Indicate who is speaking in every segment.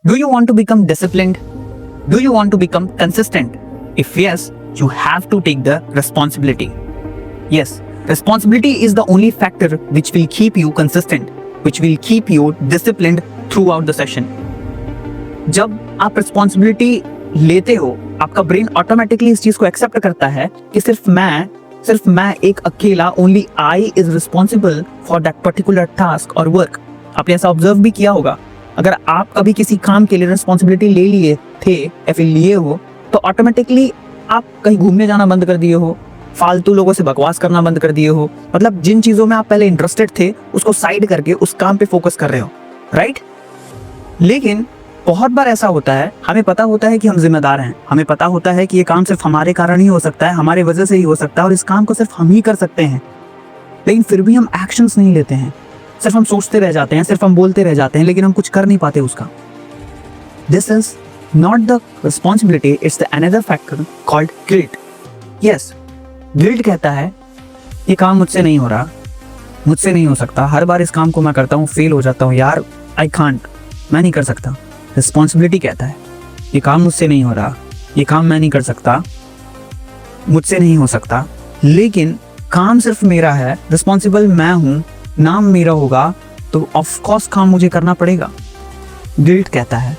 Speaker 1: Do you want to become disciplined? Do you want to become consistent? If yes, you have to take the responsibility. Yes, responsibility is the only factor which will keep you consistent, which will keep you disciplined throughout the session. जब आप responsibility लेते हो, आपका brain automatically इस चीज को accept करता है कि सिर्फ मैं एक अकेला, only I is responsible for that particular task और वर्क. आपने ऐसा ऑब्जर्व भी किया होगा. अगर आप कभी किसी काम के लिए रिस्पॉन्सिबिलिटी ले लिए थे या फिर लिए हो, तो ऑटोमेटिकली आप कहीं घूमने जाना बंद कर दिए हो, फालतू लोगों से बकवास करना बंद कर दिए हो. मतलब जिन चीजों में आप पहले इंटरेस्टेड थे उसको साइड करके उस काम पे फोकस कर रहे हो, राइट? लेकिन बहुत बार ऐसा होता है, हमें पता होता है कि हम जिम्मेदार हैं, हमें पता होता है कि ये काम सिर्फ हमारे कारण ही हो सकता है, हमारे वजह से ही हो सकता है और इस काम को सिर्फ हम ही कर सकते हैं, लेकिन फिर भी हम एक्शंस नहीं लेते हैं. सिर्फ हम सोचते रह जाते हैं, सिर्फ हम बोलते रह जाते हैं, लेकिन हम कुछ कर नहीं पाते उसका. This is not the responsibility, it's the another factor called guilt. Yes, guilt कहता है ये काम मुझसे नहीं हो रहा, मुझसे नहीं हो सकता, हर बार इस काम को मैं करता हूँ फेल हो जाता हूँ, यार आई कांट, मैं नहीं कर सकता. रिस्पॉन्सिबिलिटी कहता है ये काम मुझसे नहीं हो रहा, ये काम मैं नहीं कर सकता, मुझसे नहीं हो सकता, लेकिन काम सिर्फ मेरा है, रिस्पॉन्सिबल मैं हूँ, नाम मेरा होगा, तो ऑफ कोर्स काम मुझे करना पड़ेगा. गिल्ट कहता है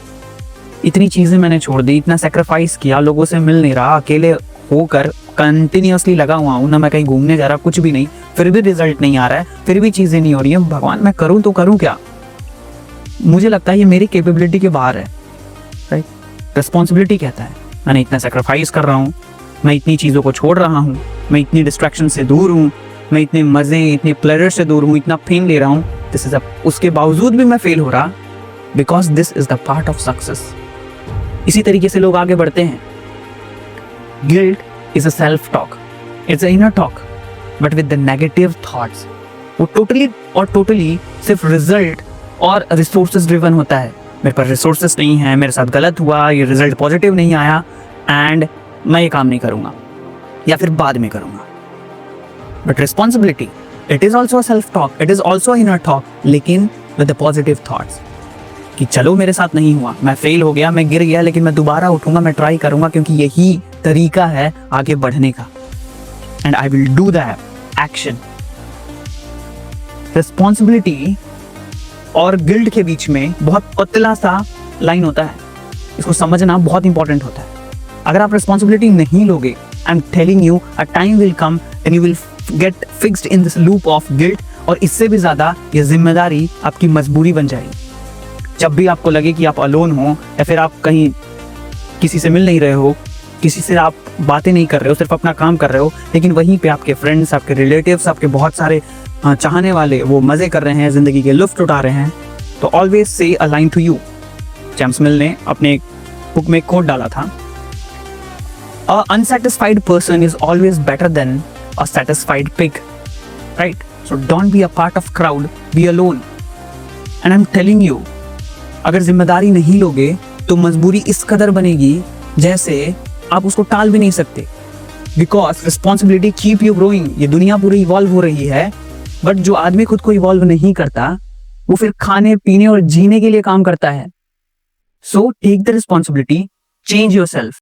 Speaker 1: इतनी चीजें मैंने छोड़ दी, इतना सेक्रीफाइस किया, लोगों से मिल नहीं रहा, अकेले होकर कंटिन्यूअसली लगा हुआ हूँ, ना मैं कहीं घूमने जा रहा, कुछ भी नहीं, फिर भी रिजल्ट नहीं आ रहा है, फिर भी चीजें नहीं हो रही हैं, भगवान मैं करूँ तो करूँ क्या? मुझे लगता है ये मेरी कैपेबिलिटी के बाहर है, राइट? रिस्पॉन्सिबिलिटी कहता है मैंने इतना सेक्रीफाइस कर रहा हूँ, मैं इतनी चीज़ों को छोड़ रहा हूँ, मैं इतनी डिस्ट्रैक्शन से दूर हूँ, मैं इतने मज़े, इतने प्लेजर से दूर हूँ, इतना पेन ले रहा हूँ, दिस इज उसके बावजूद भी मैं फेल हो रहा, because this is the part of success. इसी तरीके से लोग आगे बढ़ते हैं. Guilt is a self talk, it's a inner talk but with the negative thoughts. वो टोटली सिर्फ रिजल्ट और रिसोर्सेज ड्रिवन होता है. मेरे पास रिसोर्सेज नहीं है, मेरे साथ गलत हुआ, ये रिजल्ट पॉजिटिव नहीं आया एंड मैं ये काम नहीं करूँगा या फिर बाद में करूँगा. But responsibility, it is also self talk, it is also inner talk, लेकिन विद द पॉजिटिव थॉट्स कि चलो मेरे साथ नहीं हुआ, मैं फेल हो गया, मैं गिर गया, लेकिन मैं दोबारा उठूंगा, मैं ट्राई करूँगा, क्योंकि यही तरीका है आगे बढ़ने का. And I will do that action. Responsibility और गिल्ट के बीच में बहुत पतला सा लाइन होता है, इसको समझना बहुत इंपॉर्टेंट होता है. अगर आप रिस्पॉन्सिबिलिटी नहीं लोगे, आई am telling you, a time will come and you will get fixed in this loop of guilt, और इससे भी ज्यादा ये जिम्मेदारी आपकी मजबूरी बन जाएगी. जब भी आपको लगे कि आप अलोन हो या फिर आप कहीं किसी से मिल नहीं रहे हो, किसी से आप बातें नहीं कर रहे हो, सिर्फ अपना काम कर रहे हो, लेकिन वहीं पे आपके फ्रेंड्स, आपके रिलेटिव्स, आपके बहुत सारे चाहने वाले वो मज़े कर रहे हैं, ज़िंदगी के लुफ्त उठा रहे हैं, तो always say a line to you. James Mill ने अपने बुक में कोट डाला था, a unsatisfied person is always better than a satisfied pig, right? So don't be a part of crowd, be alone. And I am telling you, अगर जिम्मेदारी नहीं लोगे तो मजबूरी इस कदर बनेगी जैसे आप उसको टाल भी नहीं सकते, because responsibility keep you growing. ये दुनिया पूरी इवॉल्व हो रही है, बट जो आदमी खुद को इवॉल्व नहीं करता वो फिर खाने पीने और जीने के लिए काम करता है. So take the responsibility, change yourself.